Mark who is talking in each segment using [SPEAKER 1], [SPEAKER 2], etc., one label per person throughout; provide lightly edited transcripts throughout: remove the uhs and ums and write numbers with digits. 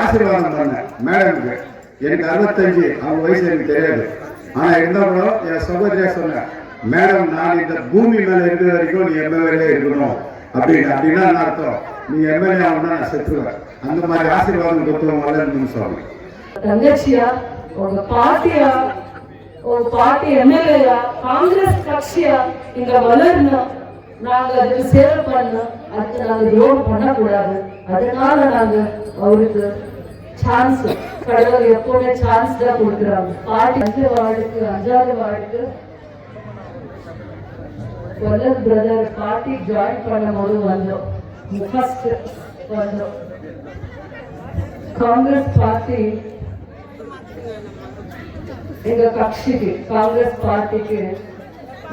[SPEAKER 1] ஆசீர்வாதம் பண்ணேன் மேடமுக்கு. எனக்கு 65, அவங்க வயசு எனக்கு தெரியாது. ஆனா இருந்தாலும் என் சகோதரியா சொன்னேன், மேடம் நான் இந்த பூமி மேல இருக்கிற வரைக்கும் நீ எம்எல்ஏ இருக்கணும் அப்படின்னு. அப்படின்னா என்ன அர்த்தம்? நீ எம்எல்ஏ ஆகணும்னா நான் செத்துருவேன். அந்த மாதிரி ஆசீர்வாதம் கொடுத்தவங்க சொல்லணும்.
[SPEAKER 2] தங்கச்சியா உங்க பாட்டியா ஒரு பாட்டி எம்எல்ஏயா காங்கிரஸ் கட்சியா இங்க வளரணும், நாங்க அதுக்கு சேவை பண்ணோம், அதுக்கு நாங்க துரோகம் பண்ணக்கூடாது. அதனால நாங்க அவருக்கு சான்ஸ், கடவுள் எப்பவுமே சான்ஸ் தான் கொடுக்குறாங்க. பாட்டி 5 வார்டுக்கு 5வது வார்டுக்கு வல்லத் பிரதர் பார்ட்டி ஜாயின் பண்ணும்போது வந்தோம். ஃபர்ஸ்ட் வந்தோம். காங்கிரஸ் பார்ட்டி எங்க கட்சிக்கு, காங்கிரஸ் பார்ட்டிக்கு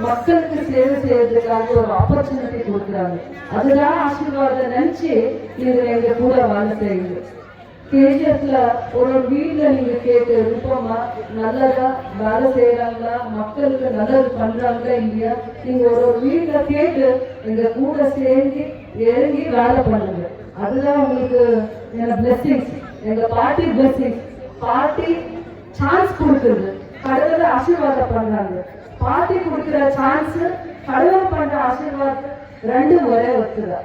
[SPEAKER 2] மக்களுக்கு சேவை செய்யறதுக்காக ஒரு ஆப்பர்ச்சுனிட்டி கொடுக்குறாங்க. அதுதான் ஆசீர்வாதம் நினைச்சு நீங்க எங்க கூட வேலை செய்யுங்க. கேஜிஎஃப்ல ஒரு வீட்டுல நீங்க கேட்டு ரூபமா நல்லதா வேலை செய்யறாங்களா, மக்களுக்கு நல்லது பண்றாங்களா இல்லையா, நீங்க ஒரு வீட்டுல கேட்டு எங்க கூட சேர்ந்து இறங்கி வேலை பண்ணுங்க. அதுதான் உங்களுக்கு என்ன பிளெஸிங்ஸ், எங்க பார்ட்டி பிளெஸிங்ஸ். பார்ட்டி சான்ஸ் கொடுக்குறது, கடவுளை ஆசீர்வாதம் பண்றாங்க. பார்ட்டி கொடுக்குற சான்ஸ், கடவுள் பண்ற ஆசீர்வாதம் ரெண்டும் ஒரே ஒத்துதா.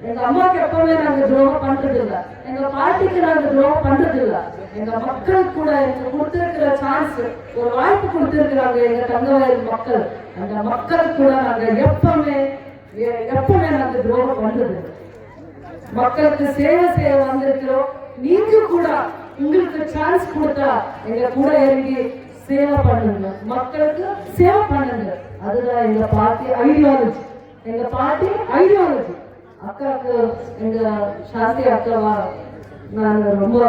[SPEAKER 2] எங்க அம்மாவுக்கு எப்பவுமே நாங்க துரோகம் பண்றது இல்ல, எங்க பாட்டிக்கு நாங்க துரோகம் பண்றது இல்ல. எங்க மக்கள் கூட எங்க கொடுத்திருக்கிற சான்ஸ், ஒரு வாய்ப்பு கொடுத்திருக்கிறாங்க எங்க தங்கவயல் மக்கள். அந்த மக்கள் கூட நாங்க எப்பவுமே நாங்க துரோகம் பண்றது. மக்களுக்கு சேவை செய்ய வந்திருக்கிறோம். நீங்க கூட உங்களுக்கு சான்ஸ் கொடுத்தா எங்க கூட இறங்கி சேவை பண்ணுங்க, மக்களுக்கு சேவை பண்ணுங்க. அதுதான் எங்க பார்ட்டி ஐடியாலஜி, எங்க பார்ட்டி ஐடியாலஜி. அக்காவுக்கு எங்க சாந்தி அக்காவா நான் ரொம்ப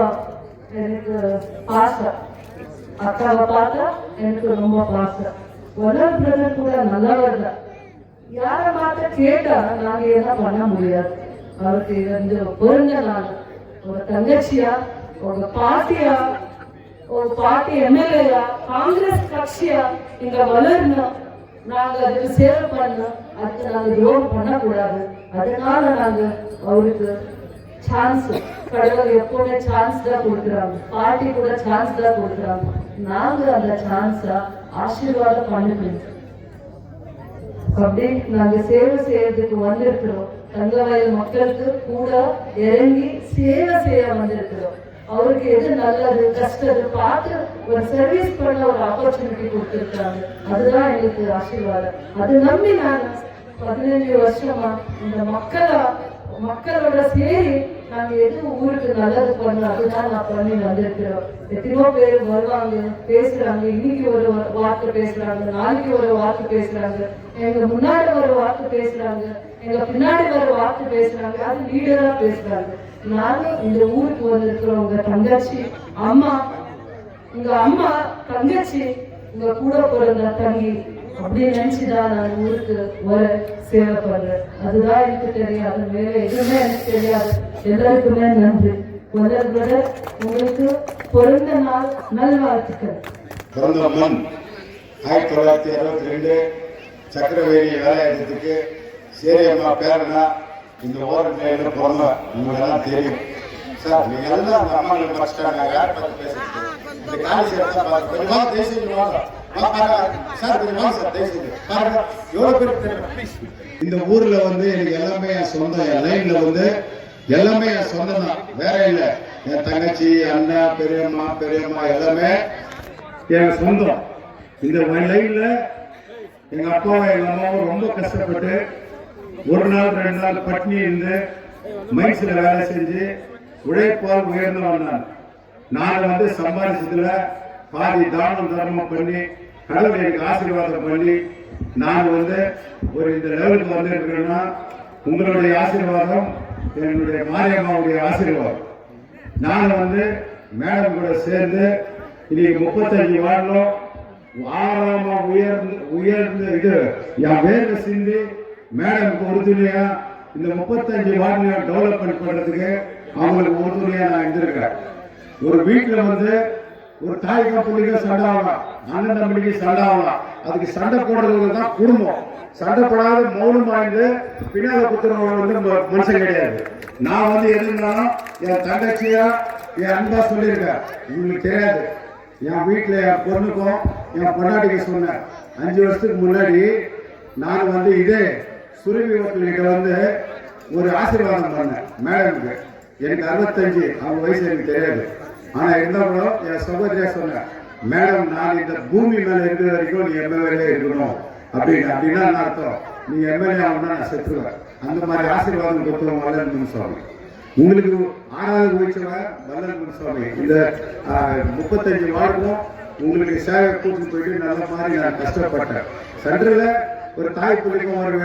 [SPEAKER 2] எனக்கு பாசம், அக்காவை பார்த்தா எனக்கு ரொம்ப பாசம். வல்லத் பிரதர் கூட நல்லவர் தான். யாரை பார்த்து கேட்டா நாங்க என்ன பண்ண முடியாது. அவருக்கு வந்து பொருந்த நாள் ஒரு தங்கச்சியா, உங்க பாட்டியா, ஒரு பாட்டி எம்எல்ஏயா, காங்கிரஸ் கட்சியா இங்க வளரணும், நாங்க அதுக்கு சேவை பண்ணோம், அதுக்கு நாங்க துரோகம் பண்ணக்கூடாது. அதனால நாங்க அவருக்கு சான்ஸ், கடவுள் எப்பவுமே சான்ஸ் தான் கொடுக்குறாங்க. பார்ட்டி கூட சான்ஸ் தான் கொடுக்குறாங்க. நாங்க அந்த சான்ஸா ஆசீர்வாதம் பண்ணிக்கணும். அப்படி நாங்க சேவை செய்யறதுக்கு வந்திருக்கிறோம். தங்கவயல் மக்களுக்கு கூட இறங்கி சேவை செய்ய வந்திருக்கிறோம். அவருக்கு எது நல்லது கஷ்டது பார்த்து ஒரு சர்வீஸ் பண்ண ஒரு ஆப்பர்ச்சுனிட்டி கொடுத்திருக்காங்க. அதுதான் எங்களுக்கு ஆசீர்வாதம். அது நம்பி நான் 15 வருஷமா இந்த மக்களோட சேரி நாங்க எது ஊருக்கு நல்லது பண்ணோம், அதுதான் நான் பண்ணி வந்திருக்கிறோம். எத்தனையோ பேர் வருவாங்க, பேசுறாங்க, இன்னைக்கு ஒரு வார்த்தை பேசுறாங்க, நாளைக்கு ஒரு வார்த்தை பேசுறாங்க, எங்க முன்னாடி ஒரு வார்த்தை பேசுறாங்க, எங்க பின்னாடி ஒரு வார்த்தை பேசுறாங்க. அது லீடரா பேசுறாங்க. நானும் இந்த ஊருக்கு வந்திருக்கிறோம். உங்க தங்கச்சி அம்மா, உங்க அம்மா தங்கச்சி, உங்க கூட பிறந்த தங்கி அப்படின்னு நினைச்சுதான் நான் ஊருக்கு வர சேவை பண்றேன். அதுதான் எனக்கு தெரியாது, வேற எதுவுமே எனக்கு தெரியாது. எல்லாருக்குமே நன்றி. வல்லத் பிரதர் உங்களுக்கு பிறந்த நாள் நல்வாழ்த்துக்கள்.
[SPEAKER 1] பிறந்த முன் 1962 சக்கரவேணி வேலையாட்டத்துக்கு சேரியம்மா பேரனா இந்த ஓரத்தில் பிறந்த உங்களெல்லாம் தெரியும் சார். நீங்க எல்லாம் அந்த அம்மாவுக்கு பஸ்டாங்க யார் பார்த்து பேசுறது, இந்த காலி சேர்த்தா பார்த்து கொஞ்சம் தேசிடுவாங்க சார், கொஞ்சம் சார் தேசிடு பாருங்க எவ்வளவு பேர் தெரியும். இந்த ஊர்ல வந்து எனக்கு எல்லாமே என் சொந்தம். என் லைன்ல வந்து எல்லாமே என் சொந்தம் தான், வேற இல்லை. என் தங்கச்சி, அண்ணா, பெரியம்மா எல்லாமே என் சொந்தம். இந்த லைன்ல எங்க அப்பாவும் எங்க அம்மாவும் ரொம்ப கஷ்டப்பட்டு 1 நாள் 2 நாள் பட்னி இருந்து மைன்ஸ்ல வேலை செஞ்சு உழைப்பால் உயர்ந்து வந்தான். நான் வந்து சம்பாதிச்சதுல பாதி தானம் தர்மம் பண்ணி கடவுள் எனக்கு ஆசீர்வாதம் பண்ணி நான் வந்து ஒரு இந்த லெவலுக்கு வந்துருக்கிறேன்னா உங்களுடைய ஆசீர்வாதம், என்னுடைய மாரியம்மாவுடைய ஆசீர்வாதம். நான் வந்து மேடம் கூட சேர்ந்து இன்னைக்கு 35 வார்டிலும் 6ஆமா உயர்ந்து இது என் வேர்வை சிந்தி மேடமுக்கு உறுதுணையா இந்த 35 வார்டிலையும் டெவலப்மெண்ட் பண்றதுக்கு அவங்களுக்கு உறுதுணையா நான் இருந்திருக்கிறேன். ஒரு வீட்டுல வந்து ஒரு தாய்க்கு பிள்ளைங்க சண்டை ஆகலாம், அண்ணன் தம்பிக்கு சண்டை ஆகலாம், அதுக்கு சண்டை போடுறவங்க தான் குடும்பம். சண்டை போடாத மௌனம் வாய்ந்து பின்னால குத்துறவங்க வந்து மனுஷன் கிடையாது. நான் வந்து எது இருந்தாலும் என் தங்கச்சியா என் அன்பா சொல்லியிருக்கேன். உங்களுக்கு தெரியாது, என் வீட்டில் என் பொண்ணுக்கும் என் பொண்டாட்டிக்கு சொன்னேன். 5 வருஷத்துக்கு முன்னாடி நான் வந்து இதே சுரவி ஹோட்டல்கிட்ட வந்து ஒரு ஆசீர்வாதம் பண்ணேன் மேடமுக்கு. எனக்கு 65, அவங்க வயசு எனக்கு தெரியாது. ஆனால் இருந்தாலும் என் சகோதரியா சொன்னேன், மேடம் நான் இந்த பூமி மேலே இருக்கிற வரைக்கும் நீ எம்எல்ஏ இருக்கணும் அப்படின்னு. அப்படின்னா என்ன அர்த்தம், நீ எம்எல்ஏ ஆகணும்னா நான் செத்துருவேன். அந்த மாதிரி ஆசீர்வாதம் கொடுத்தவங்க வல்லல் முனுசாமி. உங்களுக்கு 6வது வயசுவன் வல்லல் முனுசாமி. இந்த 35 வார்டுக்கும் உங்களுக்கு சேவை கூட்டிட்டு போயிட்டு நல்ல மாதிரி நான் கஷ்டப்பட்டேன். சென்ட்ரலில் ஒரு தாய் பிள்ளைக்கும் ஒரு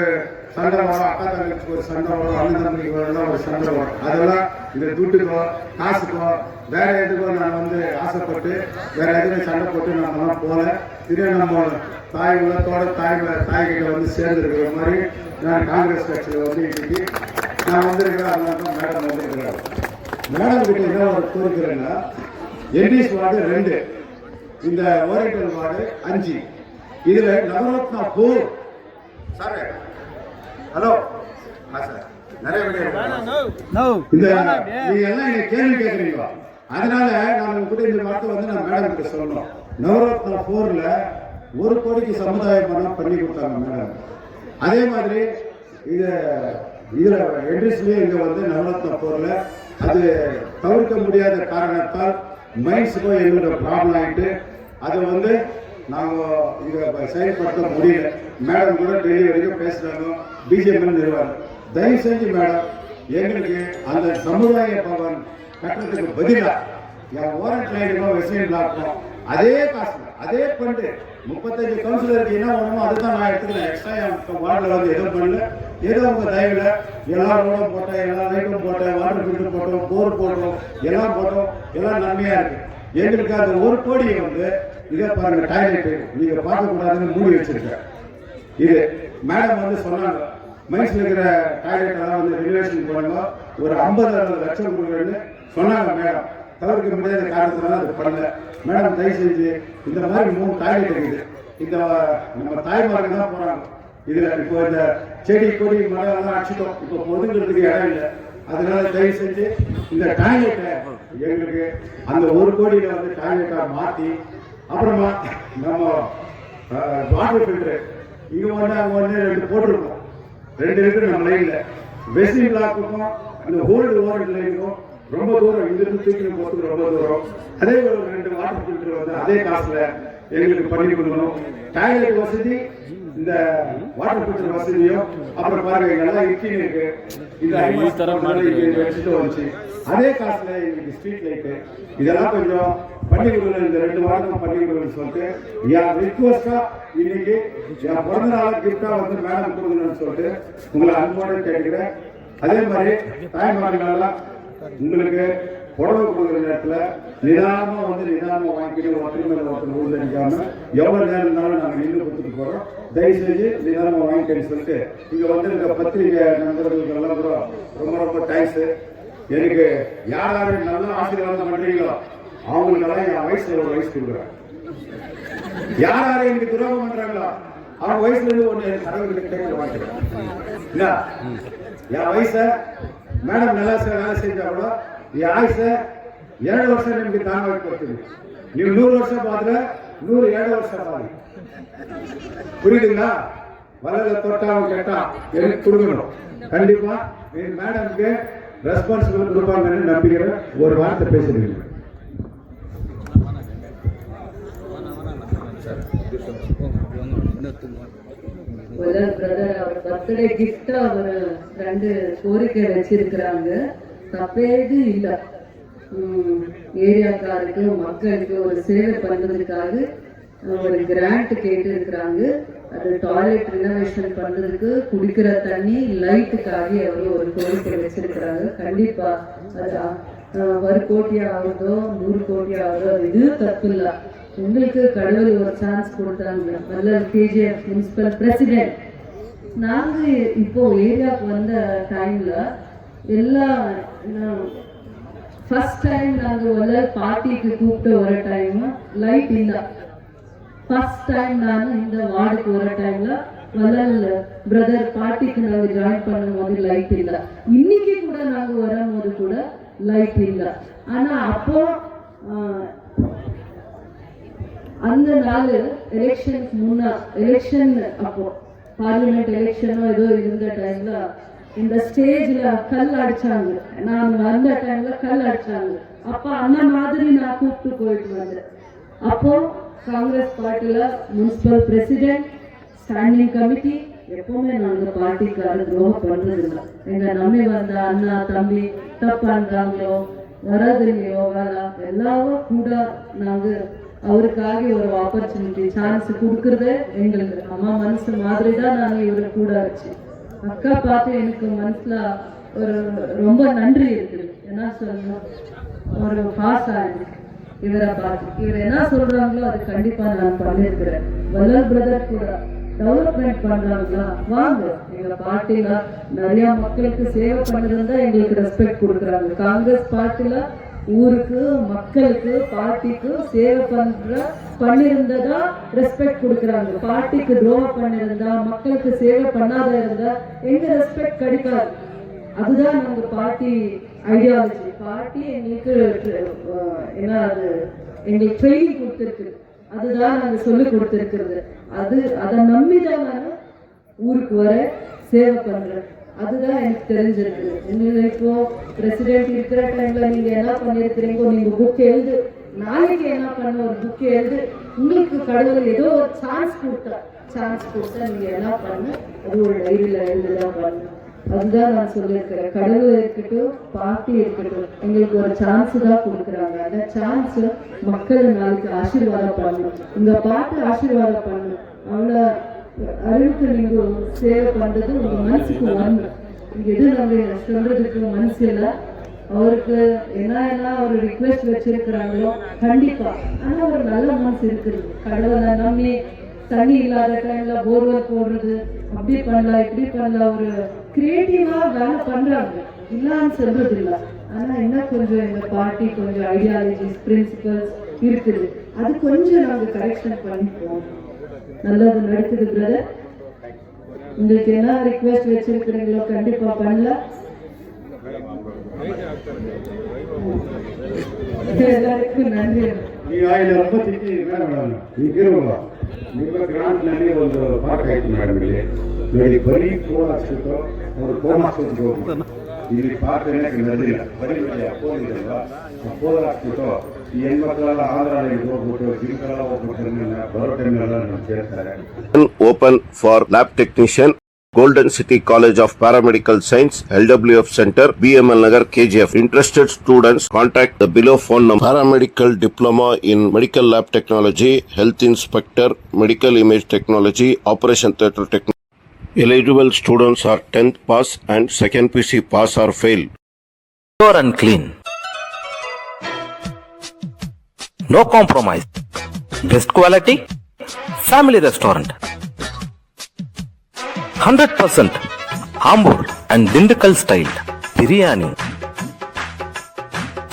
[SPEAKER 1] சண்டை வரும், அக்கா தங்கச்சிக்கு ஒரு சண்டை வரும், அண்ணன் தம்பிக்கு ஒரு சண்டை வரும். அதெல்லாம் இந்த துட்டுக்கோ காசுக்கோ வேற எதுக்கோ நான் வந்து ஆசைப்பட்டு வேற எதுவும் சண்டை போட்டு நம்மலாம் போல. இதே நம்ம தாய் உள்ளத்தோட தாய்கிட்ட வந்து சேர்ந்துருக்கிற மாதிரி நான் காங்கிரஸ் கட்சியில் வந்து இன்னைக்கு நான் வந்திருக்கிறேன். அதனால தான் மேடம் வந்திருக்கிறேன். மேடம் கிட்ட என்ன ஒரு கோரிக்கிறேன்னா, என்டிஎஸ் வார்டு 2, இந்த ஓரியண்டல் வார்டு 5, இதுல நவரத்னா 4. சார் ஹலோ சார், நிறைய இந்த நீங்க எல்லாம் நீங்க கேள்வி கேட்குறீங்களா, அதனால நான் உங்ககிட்ட இந்த வார்த்தை வந்து நான் மேடம் கிட்ட சொல்லணும். நவரத்னா 4ல 1 கோடிக்கு சமுதாய பணம் பண்ணி கொடுத்தாங்க மேடம். அதே மாதிரி இதுல என்ட்ரிஸ்லயே இங்க வந்து நவரத்னா 4ல அது தவிர்க்க முடியாத காரணத்தால் மைண்ட்ஸுக்கும் எங்களோட ப்ராப்ளம் ஆகிட்டு அதை வந்து நாங்கள் இங்கே செயல்படுத்த முடியல. மேடம் கூட டெல்லி வரைக்கும் பேசுகிறாங்க, பிஜேபி நிறுவனம். தயவு செஞ்சு மேடம் எங்களுக்கு அந்த சமுதாய பவன் கட்டணத்துக்கு பதிலாக என் ஓரண்ட் லைனுக்கும் வெஸ்டர்ன் பிளாக்கும் அதே காசு அதே ஃபண்டு 35 கவுன்சிலருக்கு என்ன வேணுமோ அதுதான் நான் எடுத்துக்கிறேன். எக்ஸ்ட்ரா என் வார்டில் வந்து எதுவும் பண்ணல. ஏதோ உங்க தயவில் எல்லா ரோடும் போட்டேன், எல்லா லைட்டும் போட்டேன், வாட்டர் ஃபில்டர் போட்டோம், போர் போட்டோம், எல்லாம் போட்டோம், எல்லாம் நன்மையா இருக்கு. எங்களுக்கு அந்த 1 கோடியை வந்து இதை பாருங்க, டாய்லெட் நீங்க பார்க்கக்கூடாதுன்னு மூடி வச்சிருக்கேன். இது மேடம் வந்து சொன்னாங்க, மைன்ஸ்ல இருக்கிற டாய்லெட் எல்லாம் வந்து ரெனோவேஷன் பண்ணணும், ஒரு 50-60 லட்சம் கொடுக்குறேன்னு சொன்னாங்க மேடம். தவிர்க்க முடியாத காரணத்தினால அது பண்ணல. மேடம் தயவு செஞ்சு இந்த மாதிரி 3 டாய்லெட் இருக்குது. இந்த நம்ம தாய்மார்கள் தான் போறாங்க. இதுல இப்போ இந்த செடி கொடி மரம் எல்லாம் அடிச்சிட்டோம், இப்போ ஒதுங்கிறதுக்கு இடம் இல்லை. அதனால தயவு செஞ்சு இந்த டாய்லெட்டை எங்களுக்கு அந்த 1 கோடியில வந்து டாய்லெட்டா மாத்தி, அப்புறமா நம்ம வாட்டர் ஃபில்டர் இங்க ஒன்று அங்கே ஒன்று 2 போட்டிருக்கோம். 2 இருக்கு நம்ம லைன்ல. வெஸ்ட் பிளாக்குக்கும் அந்த ஓல்டு ஓரண்ட் லைனுக்கும் ரொம்ப தூரம், இங்கிருந்து தூக்கி போறதுக்கு ரொம்ப தூரம். அதே ஒரு 2 வாட்டர் ஃபில்டர் வந்து அதே காசுல எங்களுக்கு பண்ணி கொடுக்கணும். டாய்லெட் வசதி, இந்த வாட்டர் ஃபில்டர் வசதியும், அப்புறம் பாருங்க எல்லாம் இட்லி இருக்கு, இந்த வச்சுட்டு வந்துச்சு அதே காசுல எங்களுக்கு ஸ்ட்ரீட் லைட்டு இதெல்லாம் கொஞ்சம் பண்ணி கொடுக்கணும். இந்த 2 வாரத்தும் பண்ணி கொடுக்கணும்னு சொல்லிட்டு என் ரிக்வஸ்டா இன்னைக்கு என் பிறந்த நாள் கிஃப்டா வந்து மேடம் கொடுக்கணும்னு சொல்லிட்டு உங்களை அன்போடு கேட்கிறேன். அதே மாதிரி தாய்மார்களெல்லாம் உங்களுக்கு புடவை கொடுக்குற நேரத்துல நிதானமா வந்து நிதானமா வாங்கிட்டு ஒருத்தர் மேல ஒருத்தர் ஊர் அடிக்காம எவ்வளவு நேரம் இருந்தாலும் நாங்க நின்று கொடுத்துட்டு போறோம். தயவு செஞ்சு நிதானமா வாங்கிக்கன்னு சொல்லிட்டு இங்க வந்து இந்த பத்திரிகை நண்பர்களுக்கு எல்லாம் கூட ரொம்ப ரொம்ப தேங்க்ஸ். எனக்கு யாராவது நல்ல ஆசீர்வாதம் பண்றீங்களோ அவங்களுக்கெல்லாம் என் வயசுல ஒரு வயசு கொடுக்குறேன். யாராவது எனக்கு துரோகம் பண்றாங்களோ அவங்க வயசுல இருந்து ஒண்ணு கடவுளுக்கு கேட்க வாங்கிக்கிறேன். என் வயச மேடம் நல்லா வேலை செஞ்சா கூட என் ஆயுச 7 வருஷம் எனக்கு தாங்க வைக்கிறது. நீ 100 வருஷம் பாத்துல 107 வருஷம் பாரு. புரியுதுங்களா? வலையில தொட்டாவும் கேட்டா எனக்கு கொடுக்கணும். கண்டிப்பா என் மேடம்க்கு ரெஸ்பான்சிபிள் கொடுப்பாங்கன்னு நம்பிக்கிறேன். ஒரு வார்த்தை பேசுறீங்க.
[SPEAKER 2] பிரதர் அவர் பர்த்டே கிஃப்ட் அவர் 2 கோரிக்கை வச்சிருக்கிறாங்க. தப்பேது இல்ல. ஏரியாக்காருக்கு மக்களுக்கு ஒரு சேவை பண்றதுக்காக ஒரு கிராண்ட் கேட்டு இருக்கிறாங்க. அது டாய்லெட் ரினோவேஷன் பண்றதுக்கு, குடிக்கிற தண்ணி, லைட்டுக்காக அவர் ஒரு கோரிக்கை வச்சிருக்கிறாங்க. கண்டிப்பா அது 1 கோடி ஆகுதோ 100 கோடி ஆகுதோ இது தப்பு இல்ல. உங்களுக்கு கடவுள் ஒரு சான்ஸ் கொடுத்தாங்க. நல்ல கேஜிஎஃப் முனிசிபல் பிரசிடென்ட். நாங்க இப்போ ஏரியாவுக்கு வந்த டைம்ல எல்லாம் ஃபர்ஸ்ட் டைம் நாங்க வந்து பார்ட்டிக்கு கூப்பிட்டு வர டைம் லைட் இல்ல. ஃபர்ஸ்ட் டைம் நான் இந்த வார்டுக்கு வர டைம்ல வள்ளல் பிரதர் பார்ட்டிக்கு நாங்க ஜாயின் பண்ணும் போது லைட் இல்ல. இன்னைக்கு கூட நாங்க வரும்போது கூட லைட் இல்ல. ஆனா அப்போ அந்த நாள் எலெக்ஷனுக்கு எலெக்ஷன் அப்போ பார்லிமெண்ட் எலெக்ஷனோ ஏதோ இருந்த டைம்ல இந்த ஸ்டேஜ்ல கல் அடிச்சாங்க. நான் வந்த டைம்ல கல் அடிச்சாங்க. அப்ப அந்த மாதிரி நான் கூப்பிட்டு போயிட்டு வந்தேன். அப்போ காங்கிரஸ் பார்ட்டில முனிசிபல் பிரசிடென்ட், ஸ்டாண்டிங் கமிட்டி எப்பவுமே நாங்க பார்ட்டிக்கார துரோகம் பண்றதில்லை. எங்க நம்பி வந்த அண்ணா தம்பி தப்பு பண்றாங்களோ வரதில்லையோ வேலை எல்லாரும் கூட நாங்க அவருக்காக ஒரு ஆப்பர்ச்சுனிட்டி சான்ஸ் கொடுக்கறது எங்களுக்கு அம்மா மனசு மாதிரி தான் நாங்க இவரை கூட வச்சு அக்கா பார்த்து எனக்கு மனசுல ஒரு ரொம்ப நன்றி இருக்குது. என்ன சொல்லணும், ஒரு பாஸ் ஆயிருக்கு இவரை பார்த்து. இவர் என்ன சொல்றாங்களோ அது கண்டிப்பா நான் பண்ணிருக்கிறேன். வல்லல் பிரதர் கூட டெவலப்மெண்ட் பண்றாங்களா, வாங்க எங்க பார்ட்டில நிறைய மக்களுக்கு சேவை பண்ணுறதா எங்களுக்கு ரெஸ்பெக்ட் கொடுக்குறாங்க. காங்கிரஸ் பார்ட்டில ஊருக்கு மக்களுக்கு பார்ட்டிக்கு சேவை பண்ணிருந்ததா ரெஸ்பெக்ட் கொடுக்குறாங்க. பார்ட்டிக்கு துரோகம் பண்ணிருந்தா மக்களுக்கு சேவை பண்ணாத இருந்தா எங்க ரெஸ்பெக்ட் கிடைக்காது. அதுதான் நம்ம பார்ட்டி ஐடியாலஜி. பார்ட்டி எங்களுக்கு என்ன அது எங்களுக்கு ட்ரைனிங் கொடுத்துருக்கு, அதுதான் நாங்க சொல்லி கொடுத்துருக்கிறது. அதை நம்பிதான் நான் ஊருக்கு வர சேவை பண்றேன். அதுதான் எனக்கு தெரிஞ்சிருக்கு. உங்களுக்கு இப்போ பிரசிடென்ட் இருக்கிற டைம்ல நீங்க என்ன பண்ணிருக்கிறீங்க, நீங்க புக் எழுது, நாளைக்கு என்ன பண்ண ஒரு புக் எழுது. உங்களுக்கு கடவுள் ஏதோ ஒரு சான்ஸ் கொடுத்தா நீங்க என்ன பண்ண அது ஒரு டைரியில எழுதுதான் பண்ணு. அதுதான் நான் சொல்லியிருக்கிறேன். கடவுள் இருக்கட்டும், பார்ட்டி இருக்கட்டும், எங்களுக்கு ஒரு சான்ஸ் தான் கொடுக்குறாங்க. அந்த சான்ஸ் மக்கள் நாளைக்கு ஆசீர்வாதம் பண்ணணும். உங்க பார்ட்டி ஆசீர்வாதம் பண்ணணும். அவங்கள அருளுக்கு நீங்க சேவை பண்றது உங்க மனசுக்கு வரணும். எது நம்ம சொல்றதுக்கு மனசு இல்லை. அவருக்கு என்ன ஒரு ரிக்வெஸ்ட் வச்சிருக்கிறாங்களோ கண்டிப்பா, ஆனா ஒரு நல்ல மனசு இருக்குது. கடவுளை நம்பி தண்ணி இல்லாத டைம்ல போர்வெல் போடுறது, அப்படி பண்ணலாம் இப்படி பண்ணலாம், ஒரு கிரியேட்டிவா வேலை பண்றாங்க, இல்லான்னு சொல்றது இல்லை. ஆனா என்ன கொஞ்சம் எங்க பார்ட்டி கொஞ்சம் ஐடியாலஜிஸ் பிரின்சிபல்ஸ் இருக்குது, அது கொஞ்சம் நாங்க கரெக்ஷன் பண்ணிப்போம். நல்லது நடக்குது பிரதர். உங்களுக்கு என்ன ரிக்வெஸ்ட் வச்சிருக்கிறீங்களோ கண்டிப்பா பண்ணல. ಎಲ್ಲರಿಗೂ ನನ್ರಿ.
[SPEAKER 1] ಈಗ 5 ತಿಕ್ಕಿ ಮೇಡಮ್ ಈಗಿರುವ ನಿಮ್ಮ ಗ್ರಾಂಟ್ನಲ್ಲಿ ಒಂದು ಪಾಠ ಆಯ್ತು ಮೇಡಮ್. ಇಲ್ಲಿ ನೋಡಿ ಬರೀ ಫೋನ್ ಹಾಕ್ಸಿತ್ತು ಅವರು ಫೋನ್ ಹಾಕ್ಸಿದ್ರು. ಇಲ್ಲಿ ಪಾಠ ಏನಕ್ಕೆ ನಡೆದಿಲ್ಲ, ಬರೀ ಫೋನ್ ಇದೆಯಲ್ವಾ, ಫೋನ್ ಹಾಕ್ಬಿಟ್ಟು ಈ ಹೆಣ್ಮಕ್ಳೆಲ್ಲ ಆಂಧ್ರದಲ್ಲಿ ಹೋಗ್ಬಿಟ್ಟು ಜಿಂಕೆಲ್ಲ ಹೋಗ್ಬಿಟ್ಟು ಬರೋ ಟೈಮ್ನೆಲ್ಲ ಸೇರ್ತಾರೆ.
[SPEAKER 3] Open for lab technician, Golden City College of Paramedical Science, LWF Center, BML Nagar, KGF. Interested students contact the below phone number. Paramedical Diploma in Medical Lab Technology, Health Inspector, Medical Image Technology, Operation Theatre Technology. Eligible students are 10th pass and 2nd PC pass or fail.
[SPEAKER 4] Pure and clean. No compromise. Best quality. Family restaurant. 100% Ambur and Dindigul style biryani.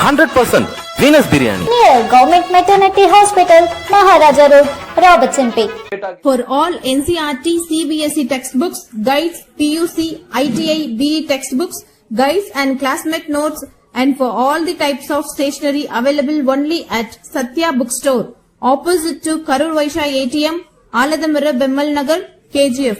[SPEAKER 4] 100% Venus biryani.
[SPEAKER 5] Near Government Maternity Hospital, Maharaja Road, Robertson Peak.
[SPEAKER 6] For all NCERT, CBSE textbooks, guides, PUC, ITI, BE textbooks, guides and classmate notes, and for all the types of stationery available only at Satya Bookstore, opposite to Karur Vaishya ATM, Aladamara, Bemmal Nagar, KGF.